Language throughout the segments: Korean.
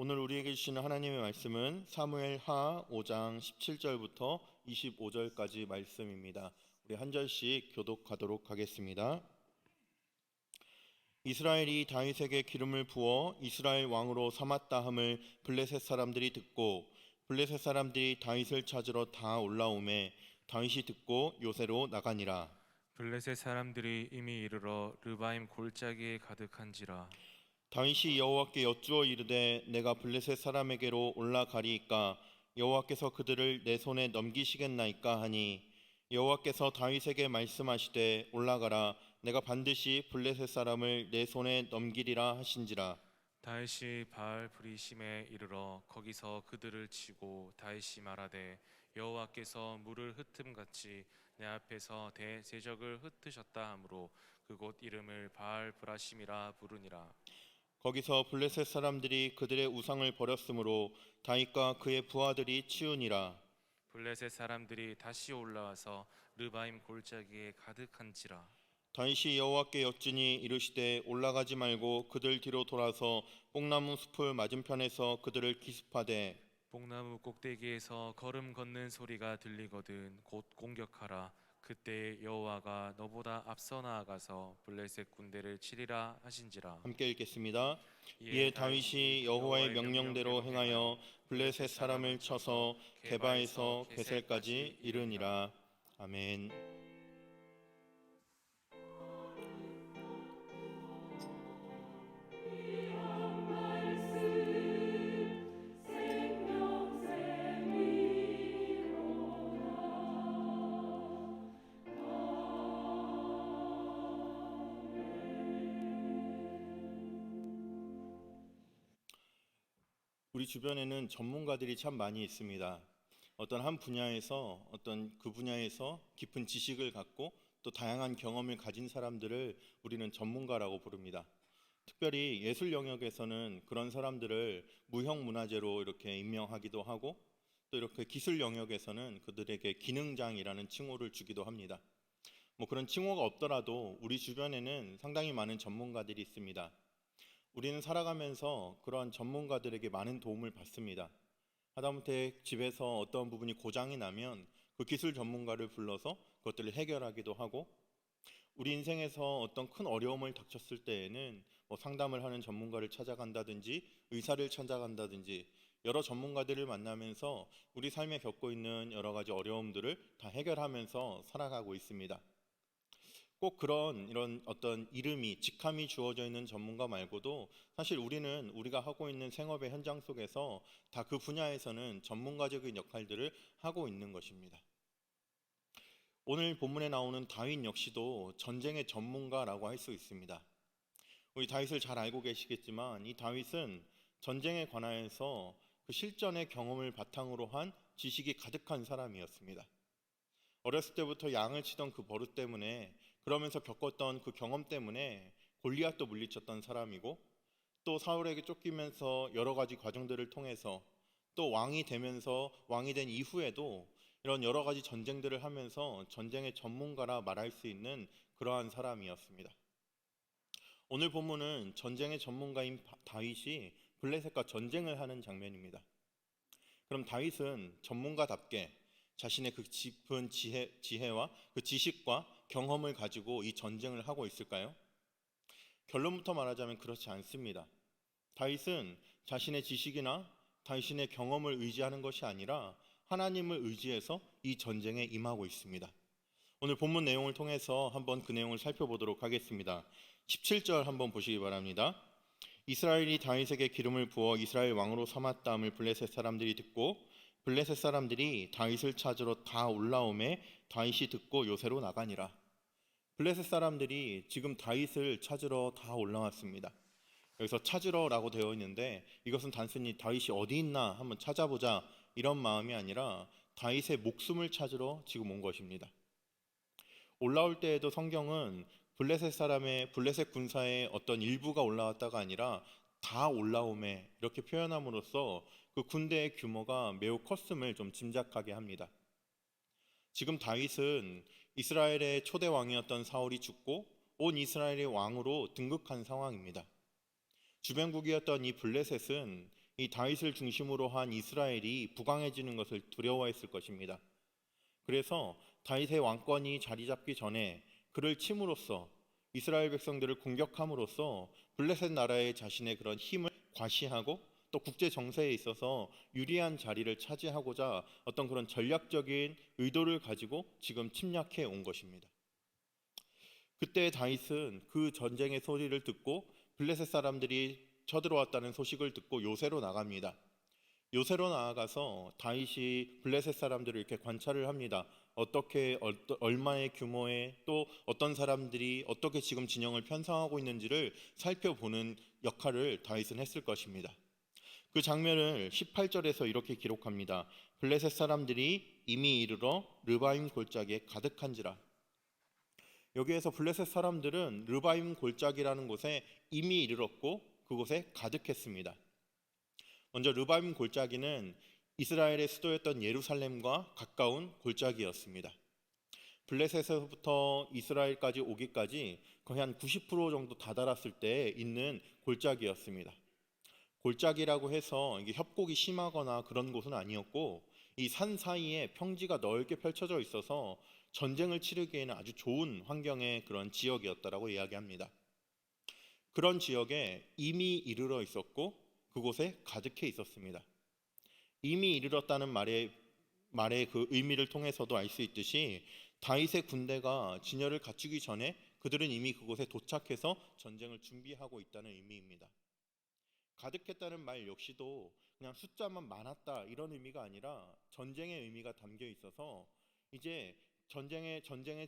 오늘 우리에게 주시는 하나님의 말씀은 사무엘하 5장 17절부터 25절까지 말씀입니다. 우리 한 절씩 교독하도록 하겠습니다. 이스라엘이 다윗에게 기름을 부어 이스라엘 왕으로 삼았다 함을 블레셋 사람들이 듣고 블레셋 사람들이 다윗을 찾으러 다 올라오매 다윗이 듣고 요새로 나가니라. 블레셋 사람들이 이미 이르러 르바임 골짜기에 가득한지라. 다윗이 여호와께 여쭈어 이르되 내가 블레셋 사람에게로 올라가리이까 여호와께서 그들을 내 손에 넘기시겠나이까 하니 여호와께서 다윗에게 말씀하시되 올라가라 내가 반드시 블레셋 사람을 내 손에 넘기리라 하신지라. 다윗이 바알 브리심에 이르러 거기서 그들을 치고 다윗이 말하되 여호와께서 물을 흩음같이 내 앞에서 대제적을 흩으셨다 하므로 그곳 이름을 바알 브라심이라 부르니라. 거기서 블레셋 사람들이 그들의 우상을 버렸으므로 다윗과 그의 부하들이 치우니라. 블레셋 사람들이 다시 올라와서 르바임 골짜기에 가득한지라. 다윗이 여호와께 여쭈니 이르시되 올라가지 말고 그들 뒤로 돌아서 뽕나무 숲을 맞은편에서 그들을 기습하되 뽕나무 꼭대기에서 걸음 걷는 소리가 들리거든 곧 공격하라. 그때 여호와가 너보다 앞서 나아가서 블레셋 군대를 치리라 하신지라. 함께 읽겠습니다. 이에 이에 다윗이 여호와의 명령대로 행하여 블레셋 사람을 쳐서 게바에서 게셀까지 이르니라. 아멘. 우리 주변에는 전문가들이 참 많이 있습니다. 어떤 한 분야에서 그 분야에서 깊은 지식을 갖고 또 다양한 경험을 가진 사람들을 우리는 전문가라고 부릅니다. 특별히 예술 영역에서는 그런 사람들을 무형문화재로 이렇게 임명하기도 하고 또 이렇게 기술 영역에서는 그들에게 기능장이라는 칭호를 주기도 합니다. 그런 칭호가 없더라도 우리 주변에는 상당히 많은 전문가들이 있습니다. 우리는 살아가면서 그런 전문가들에게 많은 도움을 받습니다. 하다못해 집에서 어떤 부분이 고장이 나면 그 기술 전문가를 불러서 그것들을 해결하기도 하고, 우리 인생에서 어떤 큰 어려움을 닥쳤을 때에는 상담을 하는 전문가를 찾아간다든지 의사를 찾아간다든지 여러 전문가들을 만나면서 우리 삶에 겪고 있는 여러 가지 어려움들을 다 해결하면서 살아가고 있습니다. 꼭 이런 어떤 이름이 직함이 주어져 있는 전문가 말고도 사실 우리는 우리가 하고 있는 생업의 현장 속에서 다 그 분야에서는 전문가적인 역할들을 하고 있는 것입니다. 오늘 본문에 나오는 다윗 역시도 전쟁의 전문가라고 할 수 있습니다. 우리 다윗을 잘 알고 계시겠지만 이 다윗은 전쟁에 관하여서 그 실전의 경험을 바탕으로 한 지식이 가득한 사람이었습니다. 어렸을 때부터 양을 치던 그 버릇 때문에, 그러면서 겪었던 그 경험 때문에 골리앗도 물리쳤던 사람이고, 또 사울에게 쫓기면서 여러 가지 과정들을 통해서 또 왕이 되면서 왕이 된 이후에도 이런 여러 가지 전쟁들을 하면서 전쟁의 전문가라 말할 수 있는 그러한 사람이었습니다. 오늘 본문은 전쟁의 전문가인 다윗이 블레셋과 전쟁을 하는 장면입니다. 그럼 다윗은 전문가답게 자신의 그 깊은 지혜와 그 지식과 경험을 가지고 이 전쟁을 하고 있을까요? 결론부터 말하자면 그렇지 않습니다. 다윗은 자신의 지식이나 자신의 경험을 의지하는 것이 아니라 하나님을 의지해서 이 전쟁에 임하고 있습니다. 오늘 본문 내용을 통해서 한번 그 내용을 살펴보도록 하겠습니다. 17절 한번 보시기 바랍니다. 이스라엘이 다윗에게 기름을 부어 이스라엘 왕으로 삼았다함을 블레셋 사람들이 듣고 블레셋 사람들이 다윗을 찾으러 다 올라오매 다윗이 듣고 요새로 나가니라. 블레셋 사람들이 지금 다윗을 찾으러 다 올라왔습니다. 여기서 찾으러라고 되어 있는데 이것은 단순히 다윗이 어디 있나 한번 찾아보자 이런 마음이 아니라 다윗의 목숨을 찾으러 지금 온 것입니다. 올라올 때에도 성경은 블레셋 군사의 어떤 일부가 올라왔다가 아니라 다 올라오매 이렇게 표현함으로써 그 군대의 규모가 매우 컸음을 좀 짐작하게 합니다. 지금 다윗은 이스라엘의 초대 왕이었던 사울이 죽고 온 이스라엘의 왕으로 등극한 상황입니다. 주변국이었던 이 블레셋은 이 다윗을 중심으로 한 이스라엘이 부강해지는 것을 두려워했을 것입니다. 그래서 다윗의 왕권이 자리 잡기 전에 그를 침으로써 이스라엘 백성들을 공격함으로써 블레셋 나라의 자신의 그런 힘을 과시하고 또 국제 정세에 있어서 유리한 자리를 차지하고자 어떤 그런 전략적인 의도를 가지고 지금 침략해 온 것입니다. 그때 다윗은 그 전쟁의 소리를 듣고 블레셋 사람들이 쳐들어왔다는 소식을 듣고 요새로 나갑니다. 요새로 나아가서 다윗이 블레셋 사람들을 이렇게 관찰을 합니다. 어떻게 얼마의 규모의 또 어떤 사람들이 어떻게 지금 진영을 편성하고 있는지를 살펴보는 역할을 다윗은 했을 것입니다. 그 장면을 18절에서 이렇게 기록합니다. 블레셋 사람들이 이미 이르러 르바임 골짜기에 가득한지라. 여기에서 블레셋 사람들은 르바임 골짜기라는 곳에 이미 이르렀고 그곳에 가득했습니다. 먼저 르바임 골짜기는 이스라엘의 수도였던 예루살렘과 가까운 골짜기였습니다. 블레셋에서부터 이스라엘까지 오기까지 거의 한 90% 정도 다다랐을 때 있는 골짜기였습니다. 골짜기라고 해서 이게 협곡이 심하거나 그런 곳은 아니었고 이 산 사이에 평지가 넓게 펼쳐져 있어서 전쟁을 치르기에는 아주 좋은 환경의 그런 지역이었다라고 이야기합니다. 그런 지역에 이미 이르러 있었고 그곳에 가득해 있었습니다. 이미 이르렀다는 말의 그 의미를 통해서도 알 수 있듯이 다윗의 군대가 진열을 갖추기 전에 그들은 이미 그곳에 도착해서 전쟁을 준비하고 있다는 의미입니다. 가득했다는 말 역시도 그냥 숫자만 많았다 이런 의미가 아니라 전쟁의 의미가 담겨 있어서 이제 전쟁에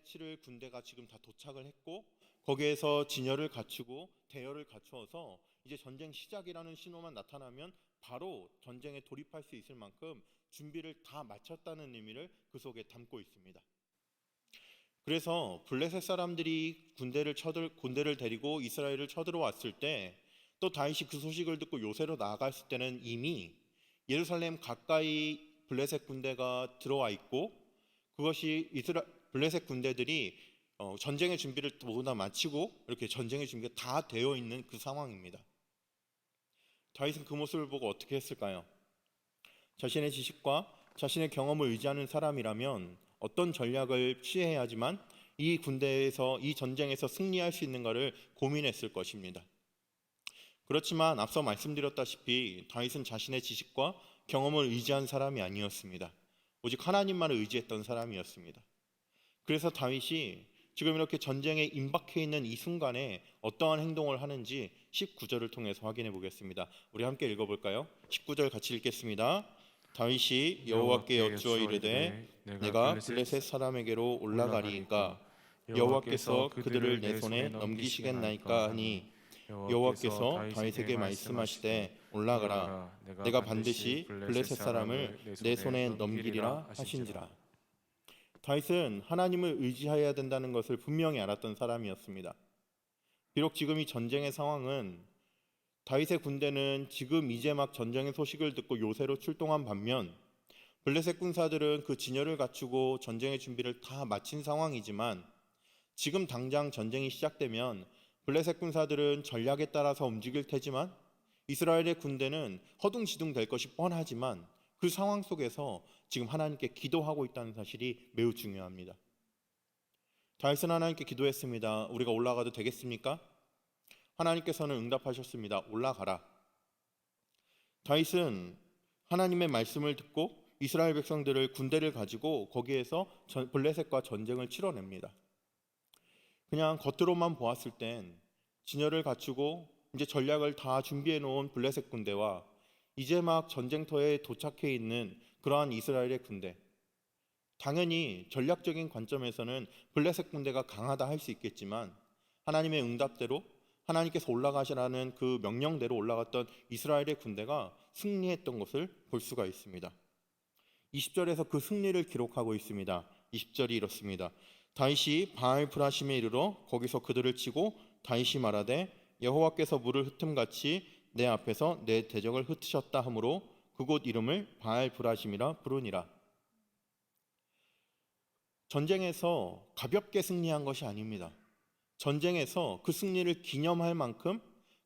치를 군대가 지금 다 도착을 했고 거기에서 진열을 갖추고 대열을 갖추어서 이제 전쟁 시작이라는 신호만 나타나면 바로 전쟁에 돌입할 수 있을 만큼 준비를 다 마쳤다는 의미를 그 속에 담고 있습니다. 그래서 블레셋 사람들이 군대를 데리고 이스라엘을 쳐들어왔을 때 또 다윗이 그 소식을 듣고 요새로 나아갔을 때는 이미 예루살렘 가까이 블레셋 군대가 들어와 있고 그것이 블레셋 군대들이 전쟁의 준비를 모두 다 마치고 이렇게 전쟁의 준비가 다 되어 있는 그 상황입니다. 다윗은 그 모습을 보고 어떻게 했을까요? 자신의 지식과 자신의 경험을 의지하는 사람이라면 어떤 전략을 취해야지만 이 전쟁에서 승리할 수 있는가를 고민했을 것입니다. 그렇지만 앞서 말씀드렸다시피 다윗은 자신의 지식과 경험을 의지한 사람이 아니었습니다. 오직 하나님만을 의지했던 사람이었습니다. 그래서 다윗이 지금 이렇게 전쟁에 임박해 있는 이 순간에 어떠한 행동을 하는지 19절을 통해서 확인해 보겠습니다. 우리 함께 읽어볼까요? 19절 같이 읽겠습니다. 다윗이 여호와께 여쭈어 이르되 내가 블레셋 사람에게로 올라가리이까 여호와께서 그들을 내 손에 넘기시겠나이까 하니 여호와께서 다윗에게 말씀하시되 올라가라 내가 반드시 블레셋 사람을 내 손에 넘기리라 하신지라. 다윗은 하나님을 의지해야 된다는 것을 분명히 알았던 사람이었습니다. 비록 지금 이 전쟁의 상황은 다윗의 군대는 지금 이제 막 전쟁의 소식을 듣고 요새로 출동한 반면 블레셋 군사들은 그 진열을 갖추고 전쟁의 준비를 다 마친 상황이지만 지금 당장 전쟁이 시작되면 블레셋 군사들은 전략에 따라서 움직일 테지만 이스라엘의 군대는 허둥지둥 될 것이 뻔하지만 그 상황 속에서 지금 하나님께 기도하고 있다는 사실이 매우 중요합니다. 다윗은 하나님께 기도했습니다. 우리가 올라가도 되겠습니까? 하나님께서는 응답하셨습니다. 올라가라. 다윗은 하나님의 말씀을 듣고 이스라엘 백성들을 군대를 가지고 거기에서 블레셋과 전쟁을 치러냅니다. 그냥 겉으로만 보았을 땐 진열을 갖추고 이제 전략을 다 준비해 놓은 블레셋 군대와 이제 막 전쟁터에 도착해 있는 그러한 이스라엘의 군대, 당연히 전략적인 관점에서는 블레셋 군대가 강하다 할 수 있겠지만 하나님의 응답대로 하나님께서 올라가시라는 그 명령대로 올라갔던 이스라엘의 군대가 승리했던 것을 볼 수가 있습니다. 20절에서 그 승리를 기록하고 있습니다. 20절이 이렇습니다. 다윗이 바알브라심에 이르러 거기서 그들을 치고 다윗이 말하되 여호와께서 물을 흩음같이 내 앞에서 내 대적을 흩으셨다 하므로 그곳 이름을 바알브라심이라 부르니라. 전쟁에서 가볍게 승리한 것이 아닙니다. 전쟁에서 그 승리를 기념할 만큼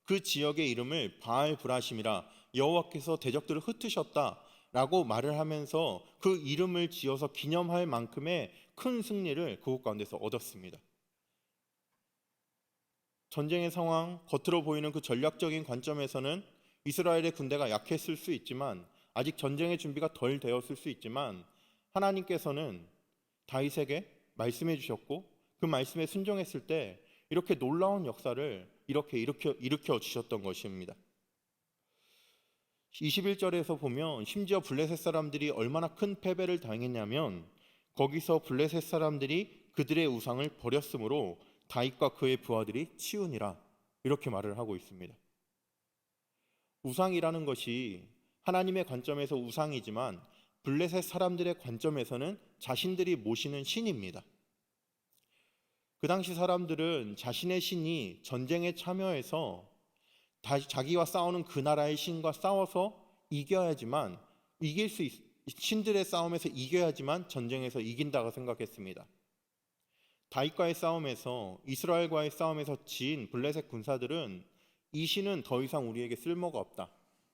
그 지역의 이름을 바알브라심이라, 여호와께서 대적들을 흩으셨다라고 말을 하면서 그 이름을 지어서 기념할 만큼의 큰 승리를 그곳 가운데서 얻었습니다. 전쟁의 상황, 겉으로 보이는 그 전략적인 관점에서는 이스라엘의 군대가 약했을 수 있지만, 아직 전쟁의 준비가 덜 되었을 수 있지만, 하나님께서는 다윗에게 말씀해 주셨고 그 말씀에 순종했을 때 이렇게 놀라운 역사를 이렇게 일으켜 주셨던 것입니다. 21절에서 보면 심지어 블레셋 사람들이 얼마나 큰 패배를 당했냐면, 거기서 블레셋 사람들이 그들의 우상을 버렸으므로 다윗과 그의 부하들이 치우니라, 이렇게 말을 하고 있습니다. 우상이라는 것이 하나님의 관점에서 우상이지만 블레셋 사람들의 관점에서는 자신들이 모시는 신입니다. 그 당시 사람들은 자신의 신이 전쟁에 참여해서 자기와 싸우는 그 나라의 신과 싸워서 이겨야지만, 신들의 싸움에서 이겨야지만 전쟁에서 이긴다고 생각했습니다. 다윗과의 싸움에서, 이스라엘과의 싸움에서 진 블레셋 군사들은 이 신은 더 이상 우리에게 쓸모가 없다,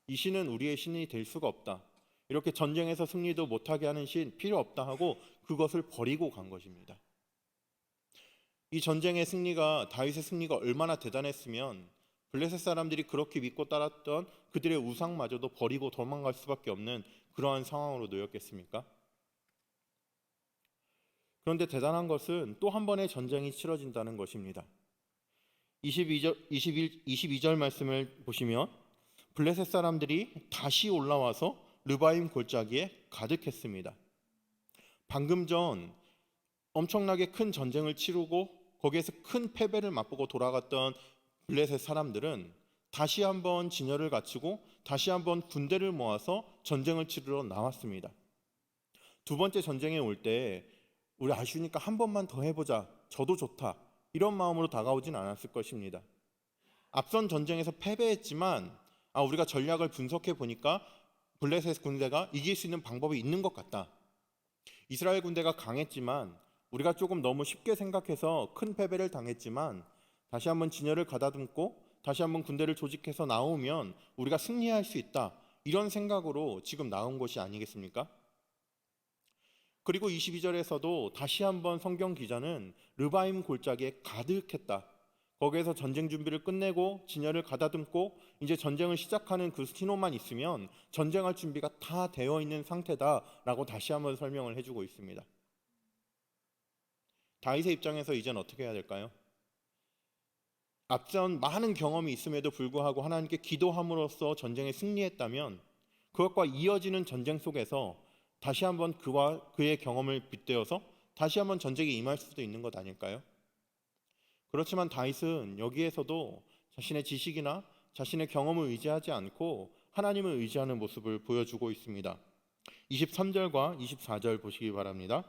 이 신은 우리의 신이 될 수가 없다, 이렇게 전쟁에서 승리도 못하게 하는 신 필요 없다 하고 그것을 버리고 간 것입니다. 이 전쟁의 승리가, 다윗의 승리가 얼마나 대단했으면 블레셋 사람들이 그렇게 믿고 따랐던 그들의 우상마저도 버리고 도망갈 수밖에 없는 그러한 상황으로 놓였겠습니까? 그런데 대단한 것은 또 한 번의 전쟁이 치러진다는 것입니다. 22절 말씀을 보시면 블레셋 사람들이 다시 올라와서 르바임 골짜기에 가득했습니다. 방금 전 엄청나게 큰 전쟁을 치르고 거기에서 큰 패배를 맛보고 돌아갔던 블레셋 사람들은 다시 한번 진열을 갖추고 다시 한번 군대를 모아서 전쟁을 치르러 나왔습니다. 두 번째 전쟁에 올 때 우리 아쉬우니까 한 번만 더 해보자, 저도 좋다, 이런 마음으로 다가오진 않았을 것입니다. 앞선 전쟁에서 패배했지만 우리가 전략을 분석해 보니까 블레셋 군대가 이길 수 있는 방법이 있는 것 같다, 이스라엘 군대가 강했지만 우리가 조금 너무 쉽게 생각해서 큰 패배를 당했지만 다시 한번 진열을 가다듬고 다시 한번 군대를 조직해서 나오면 우리가 승리할 수 있다, 이런 생각으로 지금 나온 것이 아니겠습니까? 그리고 22절에서도 다시 한번 성경 기자는 르바임 골짜기에 가득했다, 거기에서 전쟁 준비를 끝내고 진열을 가다듬고 이제 전쟁을 시작하는 그 신호만 있으면 전쟁할 준비가 다 되어 있는 상태다라고 다시 한번 설명을 해주고 있습니다. 다윗의 입장에서 이제는 어떻게 해야 될까요? 앞선 많은 경험이 있음에도 불구하고 하나님께 기도함으로써 전쟁에 승리했다면 그것과 이어지는 전쟁 속에서 다시 한번 그와 그의 경험을 빗대어서 다시 한번 전쟁에 임할 수도 있는 것 아닐까요? 그렇지만 다윗은 여기에서도 자신의 지식이나 자신의 경험을 의지하지 않고 하나님을 의지하는 모습을 보여주고 있습니다. 23절과 24절 보시기 바랍니다.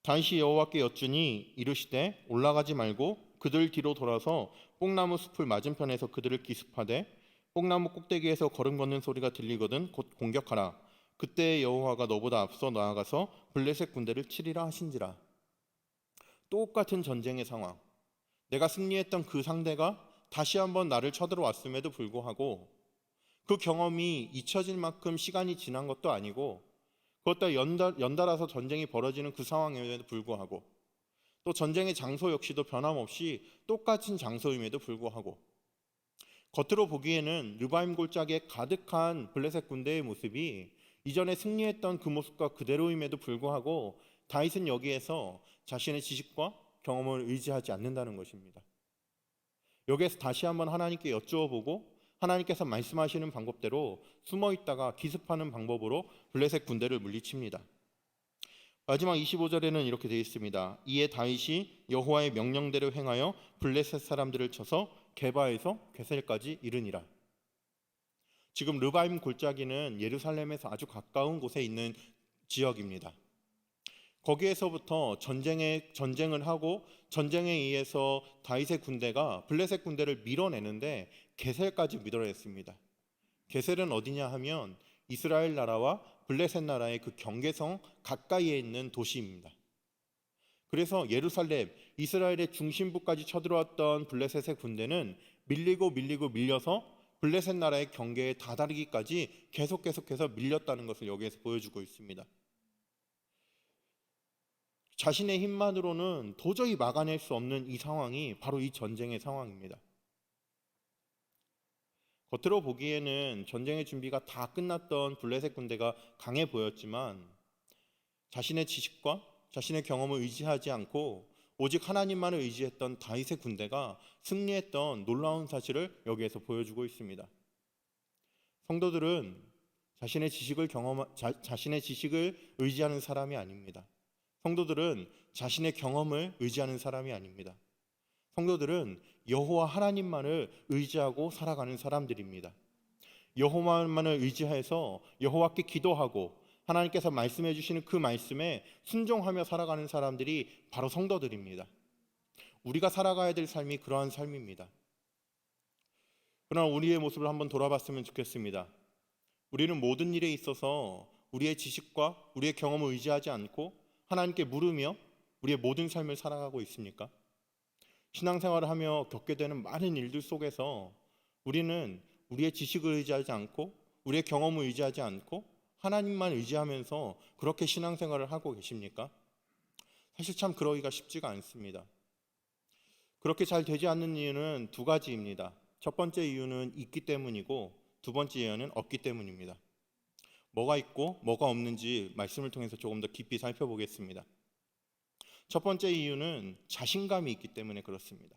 다윗이 여호와께 여쭈니 이르시되 올라가지 말고 그들 뒤로 돌아서 뽕나무 숲을 맞은편에서 그들을 기습하되 뽕나무 꼭대기에서 걸음 걷는 소리가 들리거든 곧 공격하라. 그때 여호와가 너보다 앞서 나아가서 블레셋 군대를 치리라 하신지라. 똑같은 전쟁의 상황, 내가 승리했던 그 상대가 다시 한번 나를 쳐들어왔음에도 불구하고 그 경험이 잊혀질 만큼 시간이 지난 것도 아니고 그것도 연달아서 전쟁이 벌어지는 그 상황임에도 불구하고 또 전쟁의 장소 역시도 변함없이 똑같은 장소임에도 불구하고 겉으로 보기에는 르바임 골짜기에 가득한 블레셋 군대의 모습이 이전에 승리했던 그 모습과 그대로임에도 불구하고 다윗은 여기에서 자신의 지식과 경험을 의지하지 않는다는 것입니다. 여기에서 다시 한번 하나님께 여쭈어보고 하나님께서 말씀하시는 방법대로 숨어있다가 기습하는 방법으로 블레셋 군대를 물리칩니다. 마지막 25절에는 이렇게 되어 있습니다. 이에 다윗이 여호와의 명령대로 행하여 블레셋 사람들을 쳐서 게바에서 게셀까지 이르니라. 지금 르바임 골짜기는 예루살렘에서 아주 가까운 곳에 있는 지역입니다. 거기에서부터 전쟁을 하고 전쟁에 의해서 다윗의 군대가 블레셋 군대를 밀어내는데 게셀까지 밀어냈습니다. 게셀은 어디냐 하면 이스라엘 나라와 블레셋 나라의 그 경계성 가까이에 있는 도시입니다. 그래서 예루살렘, 이스라엘의 중심부까지 쳐들어왔던 블레셋의 군대는 밀려서 블레셋 나라의 경계에 다다르기까지 계속해서 밀렸다는 것을 여기에서 보여주고 있습니다. 자신의 힘만으로는 도저히 막아낼 수 없는 이 상황이 바로 이 전쟁의 상황입니다. 겉으로 보기에는 전쟁의 준비가 다 끝났던 블레셋 군대가 강해 보였지만 자신의 지식과 자신의 경험을 의지하지 않고 오직 하나님만을 의지했던 다윗의 군대가 승리했던 놀라운 사실을 여기에서 보여주고 있습니다. 성도들은 자신의 지식을 의지하는 사람이 아닙니다. 성도들은 자신의 경험을 의지하는 사람이 아닙니다. 성도들은 여호와 하나님만을 의지하고 살아가는 사람들입니다. 여호와만을 의지해서 여호와께 기도하고 하나님께서 말씀해 주시는 그 말씀에 순종하며 살아가는 사람들이 바로 성도들입니다. 우리가 살아가야 될 삶이 그러한 삶입니다. 그러나 우리의 모습을 한번 돌아봤으면 좋겠습니다. 우리는 모든 일에 있어서 우리의 지식과 우리의 경험을 의지하지 않고 하나님께 물으며 우리의 모든 삶을 살아가고 있습니까? 신앙생활을 하며 겪게 되는 많은 일들 속에서 우리는 우리의 지식을 의지하지 않고 우리의 경험을 의지하지 않고 하나님만 의지하면서 그렇게 신앙생활을 하고 계십니까? 사실 참 그러기가 쉽지가 않습니다. 그렇게 잘 되지 않는 이유는 두 가지입니다. 첫 번째 이유는 있기 때문이고 두 번째 이유는 없기 때문입니다. 뭐가 있고 뭐가 없는지 말씀을 통해서 조금 더 깊이 살펴보겠습니다. 첫 번째 이유는 자신감이 있기 때문에 그렇습니다.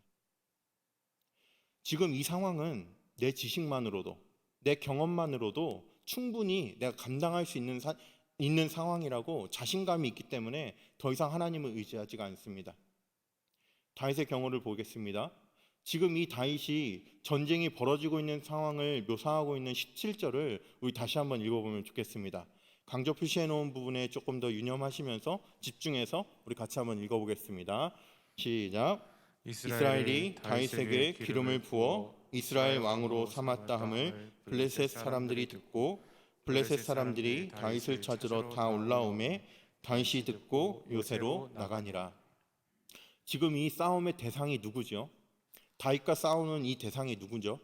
지금 이 상황은 내 지식만으로도 내 경험만으로도 충분히 내가 감당할 수 있는 상황이라고 자신감이 있기 때문에 더 이상 하나님을 의지하지가 않습니다. 다윗의 경우를 보겠습니다. 지금 이 다윗이 전쟁이 벌어지고 있는 상황을 묘사하고 있는 17절을 우리 다시 한번 읽어보면 좋겠습니다. 강조 표시해 놓은 부분에 조금 더 유념하시면서 집중해서 우리 같이 한번 읽어보겠습니다. 시작. 이스라엘이 다윗에게 기름을 부어 이스라엘 왕으로 삼았다 함을 블레셋 사람들이 듣고 블레셋 사람들이 다윗을 찾으러 다 올라오매 다윗이 듣고 요새로 나가니라. 지금 이 싸움의 대상이 누구죠? 다윗과 싸우는 이 대상이 누구죠?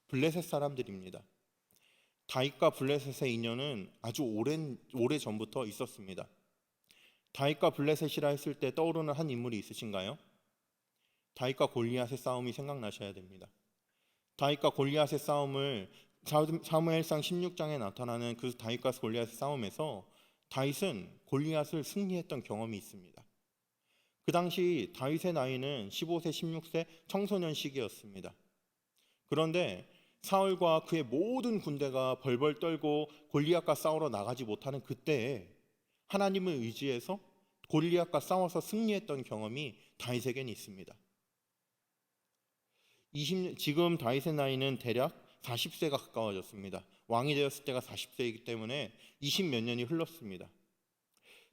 블레셋 사람들입니다. 다윗과 블레셋의 인연은 아주 오래 전부터 있었습니다. 다윗과 블레셋이라 했을 때 떠오르는 한 인물이 있으신가요? 다윗과 골리앗의 싸움이 생각나셔야 됩니다. 다윗과 골리앗의 싸움을 사무엘상 16장에 나타나는 그 다윗과 골리앗의 싸움에서 다윗은 골리앗을 승리했던 경험이 있습니다. 그 당시 다윗의 나이는 15세, 16세 청소년 시기였습니다. 그런데 사울과 그의 모든 군대가 벌벌 떨고 골리앗과 싸우러 나가지 못하는 그때에 하나님을 의지해서 골리앗과 싸워서 승리했던 경험이 다윗에겐 있습니다. 지금 다윗의 나이는 대략 40세가 가까워졌습니다. 왕이 되었을 때가 40세이기 때문에 20몇 년이 흘렀습니다.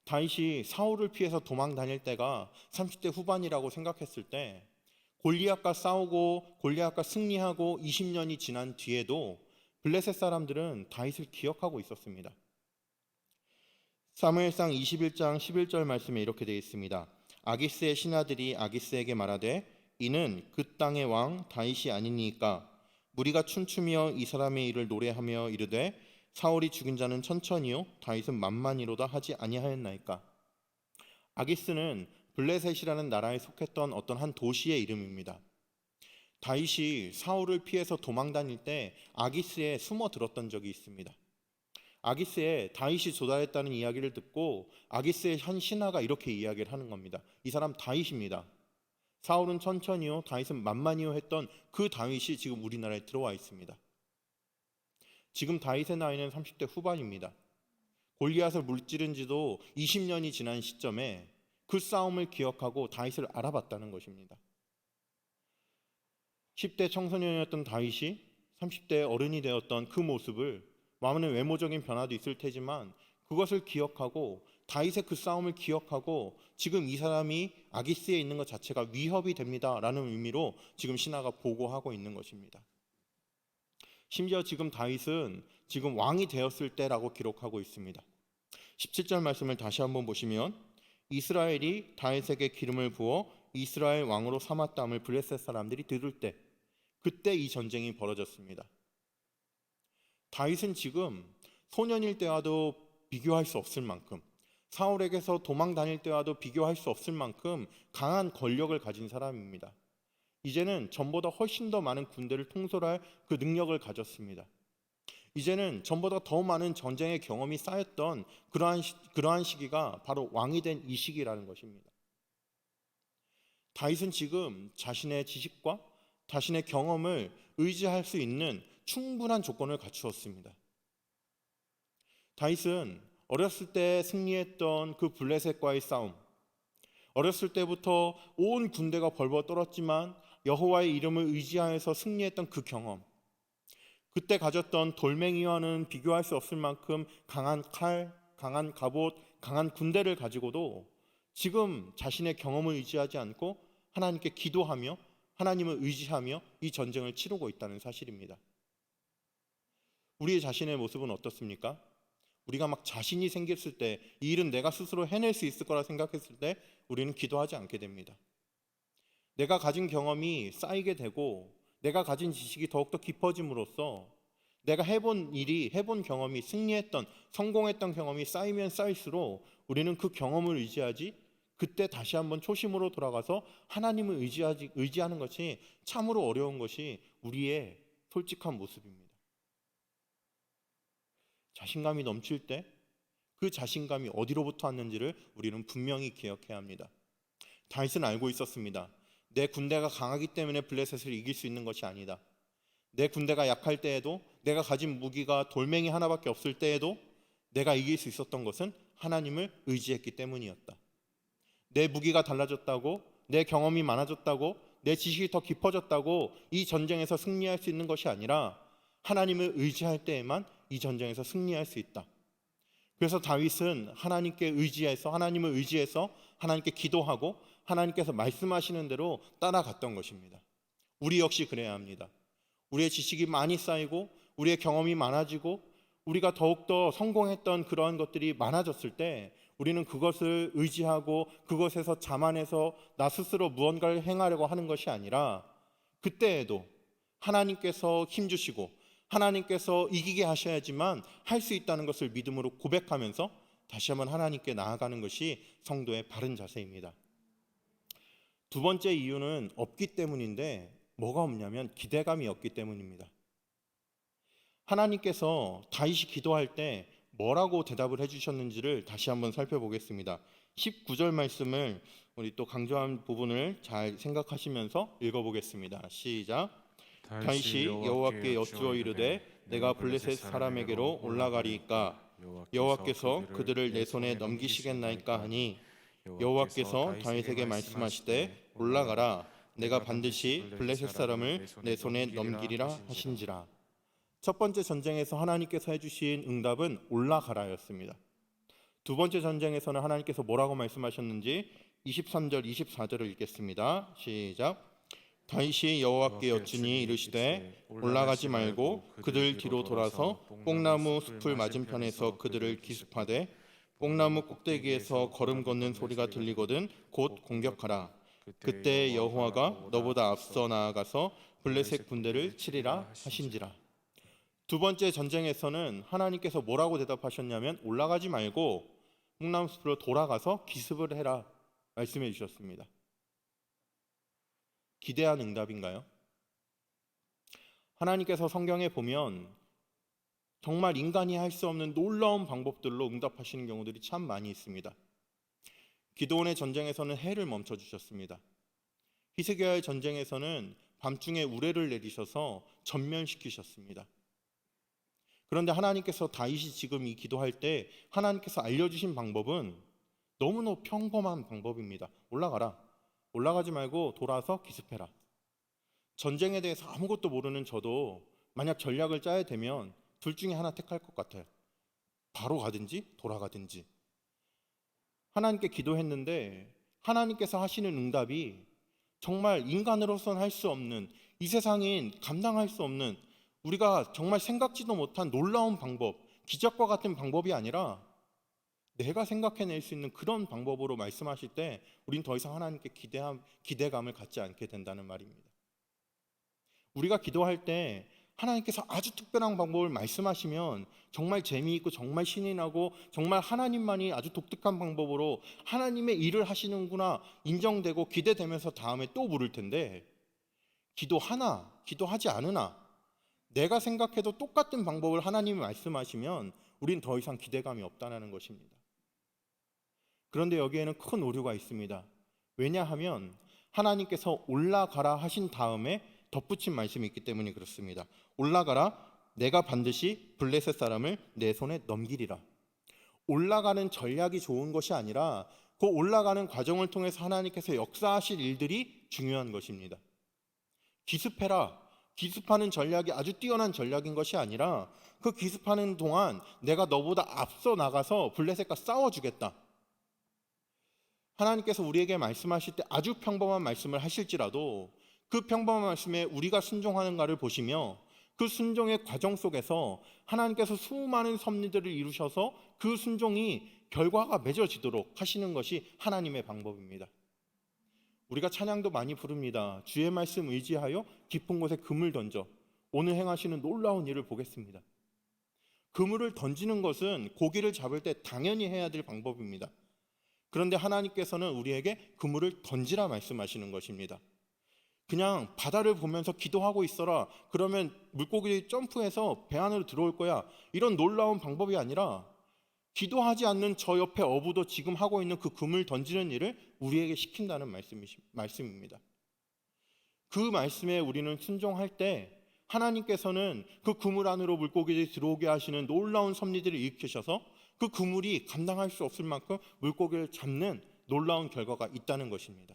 다윗이 사울을 피해서 도망 다닐 때가 30대 후반이라고 생각했을 때 골리앗과 싸우고 골리앗과 승리하고 20년이 지난 뒤에도 블레셋 사람들은 다윗을 기억하고 있었습니다. 사무엘상 21장 11절 말씀에 이렇게 되어 있습니다. 아기스의 신하들이 아기스에게 말하되 이는 그 땅의 왕 다윗이 아니니까 무리가 춤추며 이 사람의 일을 노래하며 이르되 사울이 죽인 자는 천천히요 다윗은 만만이로다 하지 아니하였나이까. 아기스는 블레셋이라는 나라에 속했던 어떤 한 도시의 이름입니다. 다윗이 사울을 피해서 도망 다닐 때 아기스에 숨어 들었던 적이 있습니다. 아기스에 다윗이 조달했다는 이야기를 듣고 아기스의 한 신하가 이렇게 이야기를 하는 겁니다. 이 사람 다윗입니다. 사울은 천천히요 다윗은 만만히요 했던 그 다윗이 지금 우리나라에 들어와 있습니다. 지금 다윗의 나이는 30대 후반입니다. 골리앗을 물찌른 지도 20년이 지난 시점에 그 싸움을 기억하고 다윗을 알아봤다는 것입니다. 10대 청소년이었던 다윗이 30대 어른이 되었던 그 모습을, 많은 외모적인 변화도 있을 테지만 그것을 기억하고 다윗의 그 싸움을 기억하고 지금 이 사람이 아기스에 있는 것 자체가 위협이 됩니다라는 의미로 지금 신하가 보고하고 있는 것입니다. 심지어 지금 다윗은 지금 왕이 되었을 때라고 기록하고 있습니다. 17절 말씀을 다시 한번 보시면 이스라엘이 다윗에게 기름을 부어 이스라엘 왕으로 삼았다함을 블레셋 사람들이 들을 때, 그때 이 전쟁이 벌어졌습니다. 다윗은 지금 소년일 때와도 비교할 수 없을 만큼, 사울에게서 도망 다닐 때와도 비교할 수 없을 만큼 강한 권력을 가진 사람입니다. 이제는 전보다 훨씬 더 많은 군대를 통솔할 그 능력을 가졌습니다. 이제는 전보다 더 많은 전쟁의 경험이 쌓였던 그러한 시기가 바로 왕이 된 이 시기라는 것입니다. 다윗은 지금 자신의 지식과 자신의 경험을 의지할 수 있는 충분한 조건을 갖추었습니다. 다윗은 어렸을 때 승리했던 그 블레셋과의 싸움, 어렸을 때부터 온 군대가 벌벌 떨었지만 여호와의 이름을 의지하여서 승리했던 그 경험, 그때 가졌던 돌멩이와는 비교할 수 없을 만큼 강한 칼, 강한 갑옷, 강한 군대를 가지고도 지금 자신의 경험을 의지하지 않고 하나님께 기도하며 하나님을 의지하며 이 전쟁을 치르고 있다는 사실입니다. 우리의 자신의 모습은 어떻습니까? 우리가 막 자신이 생겼을 때, 이 일은 내가 스스로 해낼 수 있을 거라 생각했을 때 우리는 기도하지 않게 됩니다. 내가 가진 경험이 쌓이게 되고 내가 가진 지식이 더욱더 깊어짐으로써 내가 해본 일이, 해본 경험이, 승리했던, 성공했던 경험이 쌓이면 쌓일수록 우리는 그 경험을 의지하지, 그때 다시 한번 초심으로 돌아가서 하나님을 의지하는 것이 참으로 어려운 것이 우리의 솔직한 모습입니다. 자신감이 넘칠 때 그 자신감이 어디로부터 왔는지를 우리는 분명히 기억해야 합니다. 다윗은 알고 있었습니다. 내 군대가 강하기 때문에 블레셋을 이길 수 있는 것이 아니다. 내 군대가 약할 때에도, 내가 가진 무기가 돌멩이 하나밖에 없을 때에도 내가 이길 수 있었던 것은 하나님을 의지했기 때문이었다. 내 무기가 달라졌다고, 내 경험이 많아졌다고, 내 지식이 더 깊어졌다고 이 전쟁에서 승리할 수 있는 것이 아니라 하나님을 의지할 때에만 이 전쟁에서 승리할 수 있다. 그래서 다윗은 하나님께 의지해서, 하나님을 의지해서 하나님께 기도하고 하나님께서 말씀하시는 대로 따라갔던 것입니다. 우리 역시 그래야 합니다. 우리의 지식이 많이 쌓이고 우리의 경험이 많아지고 우리가 더욱더 성공했던 그러한 것들이 많아졌을 때 우리는 그것을 의지하고 그것에서 자만해서 나 스스로 무언가를 행하려고 하는 것이 아니라 그때에도 하나님께서 힘주시고 하나님께서 이기게 하셔야지만 할 수 있다는 것을 믿음으로 고백하면서 다시 한번 하나님께 나아가는 것이 성도의 바른 자세입니다. 두 번째 이유는 없기 때문인데, 뭐가 없냐면 기대감이 없기 때문입니다. 하나님께서 다윗이 기도할 때 뭐라고 대답을 해주셨는지를 다시 한번 살펴보겠습니다. 19절 말씀을 우리 또 강조한 부분을 잘 생각하시면서 읽어보겠습니다. 시작. 다윗이 여호와께 여쭈어 이르되 내가 블레셋 사람에게로 올라가리이까 여호와께서 그들을 내 손에 넘기시겠나이까 하니 여호와께서 다윗에게 말씀하시되 올라가라 내가 반드시 블레셋 사람을 내 손에 넘기리라 하신지라. 첫 번째 전쟁에서 하나님께서 해주신 응답은 올라가라였습니다. 두 번째 전쟁에서는 하나님께서 뭐라고 말씀하셨는지 23절 24절을 읽겠습니다. 시작. 다윗이 여호와께 여쭈니 이르시되 올라가지 말고 그들 뒤로 돌아서 뽕나무 숲을 맞은편에서 그들을 기습하되 뽕나무 꼭대기에서 걸음 걷는 소리가 들리거든 곧 공격하라. 그때 여호와가 너보다 앞서 나아가서 블레셋 군대를 치리라 하신지라. 두 번째 전쟁에서는 하나님께서 뭐라고 대답하셨냐면 올라가지 말고 뽕나무 숲으로 돌아가서 기습을 해라 말씀해 주셨습니다. 기대한 응답인가요? 하나님께서 성경에 보면 정말 인간이 할 수 없는 놀라운 방법들로 응답하시는 경우들이 참 많이 있습니다. 기드온의 전쟁에서는 해를 멈춰 주셨습니다. 히스기야의 전쟁에서는 밤중에 우레를 내리셔서 전멸시키셨습니다. 그런데 하나님께서 다윗이 지금 이 기도할 때 하나님께서 알려주신 방법은 너무너무 평범한 방법입니다. 올라가지 말고 돌아서 기습해라. 전쟁에 대해서 아무것도 모르는 저도 만약 전략을 짜야 되면 둘 중에 하나 택할 것 같아요. 바로 가든지 돌아가든지. 하나님께 기도했는데 하나님께서 하시는 응답이 정말 인간으로서는 할 수 없는, 이 세상인 감당할 수 없는, 우리가 정말 생각지도 못한 놀라운 방법, 기적과 같은 방법이 아니라 내가 생각해낼 수 있는 그런 방법으로 말씀하실 때 우린 더 이상 하나님께 기대감을 갖지 않게 된다는 말입니다. 우리가 기도할 때 하나님께서 아주 특별한 방법을 말씀하시면 정말 재미있고 정말 신이 나고 정말 하나님만이 아주 독특한 방법으로 하나님의 일을 하시는구나 인정되고 기대되면서 다음에 또 물을 텐데, 기도하나 기도하지 않으나 내가 생각해도 똑같은 방법을 하나님이 말씀하시면 우린 더 이상 기대감이 없다는 것입니다. 그런데 여기에는 큰 오류가 있습니다. 왜냐하면 하나님께서 올라가라 하신 다음에 덧붙인 말씀이 있기 때문에 그렇습니다. 올라가라, 내가 반드시 블레셋 사람을 내 손에 넘기리라. 올라가는 전략이 좋은 것이 아니라 그 올라가는 과정을 통해서 하나님께서 역사하실 일들이 중요한 것입니다. 기습해라, 기습하는 전략이 아주 뛰어난 전략인 것이 아니라 그 기습하는 동안 내가 너보다 앞서 나가서 블레셋과 싸워주겠다. 하나님께서 우리에게 말씀하실 때 아주 평범한 말씀을 하실지라도 그 평범한 말씀에 우리가 순종하는가를 보시며 그 순종의 과정 속에서 하나님께서 수많은 섭리들을 이루셔서 그 순종이 결과가 맺어지도록 하시는 것이 하나님의 방법입니다. 우리가 찬양도 많이 부릅니다. 주의 말씀 의지하여 깊은 곳에 그물 던져 오늘 행하시는 놀라운 일을 보겠습니다. 그물을 던지는 것은 고기를 잡을 때 당연히 해야 될 방법입니다. 그런데 하나님께서는 우리에게 그물을 던지라 말씀하시는 것입니다. 그냥 바다를 보면서 기도하고 있어라, 그러면 물고기들이 점프해서 배 안으로 들어올 거야, 이런 놀라운 방법이 아니라 기도하지 않는 저 옆에 어부도 지금 하고 있는 그 그물 던지는 일을 우리에게 시킨다는 말씀입니다. 그 말씀에 우리는 순종할 때 하나님께서는 그 그물 안으로 물고기들이 들어오게 하시는 놀라운 섭리들을 일으키셔서 그 그물이 감당할 수 없을 만큼 물고기를 잡는 놀라운 결과가 있다는 것입니다.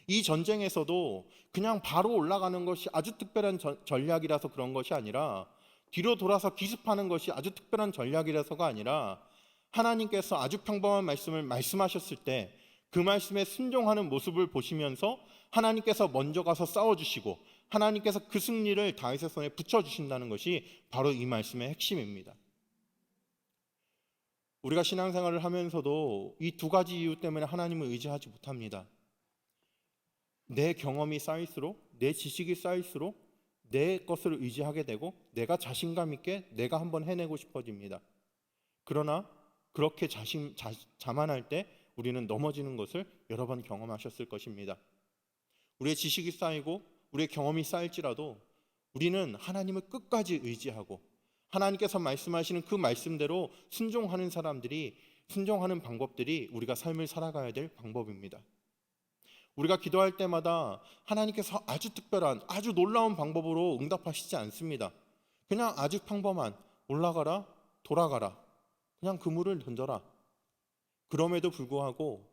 이 전쟁에서도 그냥 바로 올라가는 것이 아주 특별한 전략이라서 그런 것이 아니라, 뒤로 돌아서 기습하는 것이 아주 특별한 전략이라서가 아니라, 하나님께서 아주 평범한 말씀을 말씀하셨을 때 그 말씀에 순종하는 모습을 보시면서 하나님께서 먼저 가서 싸워주시고 하나님께서 그 승리를 다윗의 손에 붙여주신다는 것이 바로 이 말씀의 핵심입니다. 우리가 신앙생활을 하면서도 이 두 가지 이유 때문에 하나님을 의지하지 못합니다. 내 경험이 쌓일수록, 내 지식이 쌓일수록 내 것을 의지하게 되고 내가 자신감 있게 내가 한번 해내고 싶어집니다. 그러나 그렇게 자만할 때 우리는 넘어지는 것을 여러 번 경험하셨을 것입니다. 우리의 지식이 쌓이고 우리의 경험이 쌓일지라도 우리는 하나님을 끝까지 의지하고 하나님께서 말씀하시는 그 말씀대로 순종하는 사람들이, 순종하는 방법들이 우리가 삶을 살아가야 될 방법입니다. 우리가 기도할 때마다 하나님께서 아주 특별한, 아주 놀라운 방법으로 응답하시지 않습니다. 그냥 아주 평범한 올라가라, 돌아가라, 그냥 그물을 던져라. 그럼에도 불구하고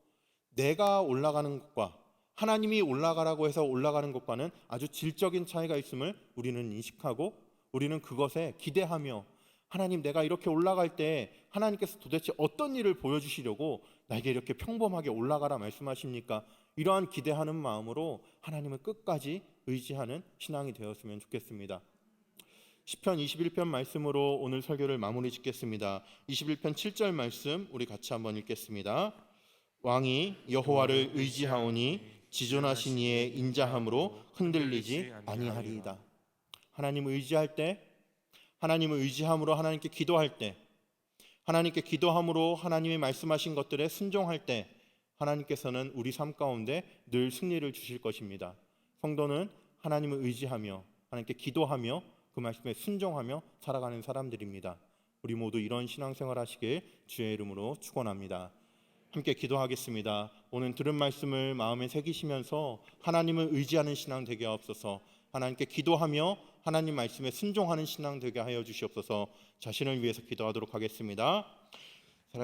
내가 올라가는 것과 하나님이 올라가라고 해서 올라가는 것과는 아주 질적인 차이가 있음을 우리는 인식하고 우리는 그것에 기대하며, 하나님, 내가 이렇게 올라갈 때 하나님께서 도대체 어떤 일을 보여주시려고 나에게 이렇게 평범하게 올라가라 말씀하십니까? 이러한 기대하는 마음으로 하나님을 끝까지 의지하는 신앙이 되었으면 좋겠습니다. 시편 21편 말씀으로 오늘 설교를 마무리 짓겠습니다. 21편 7절 말씀 우리 같이 한번 읽겠습니다. 왕이 여호와를 의지하오니 지존하신 이의 인자함으로 흔들리지 아니하리이다. 하나님을 의지할 때, 하나님을 의지함으로 하나님께 기도할 때, 하나님께 기도함으로 하나님이 말씀하신 것들에 순종할 때 하나님께서는 우리 삶 가운데 늘 승리를 주실 것입니다. 성도는 하나님을 의지하며 하나님께 기도하며 그 말씀에 순종하며 살아가는 사람들입니다. 우리 모두 이런 신앙생활 하시길 주의 이름으로 축원합니다. 함께 기도하겠습니다. 오늘 들은 말씀을 마음에 새기시면서 하나님을 의지하는 신앙 되게 하옵소서. 하나님께 기도하며 하나님 말씀에 순종하는 신앙 되게 하여 주시옵소서. 자신을 위해서 기도하도록 하겠습니다.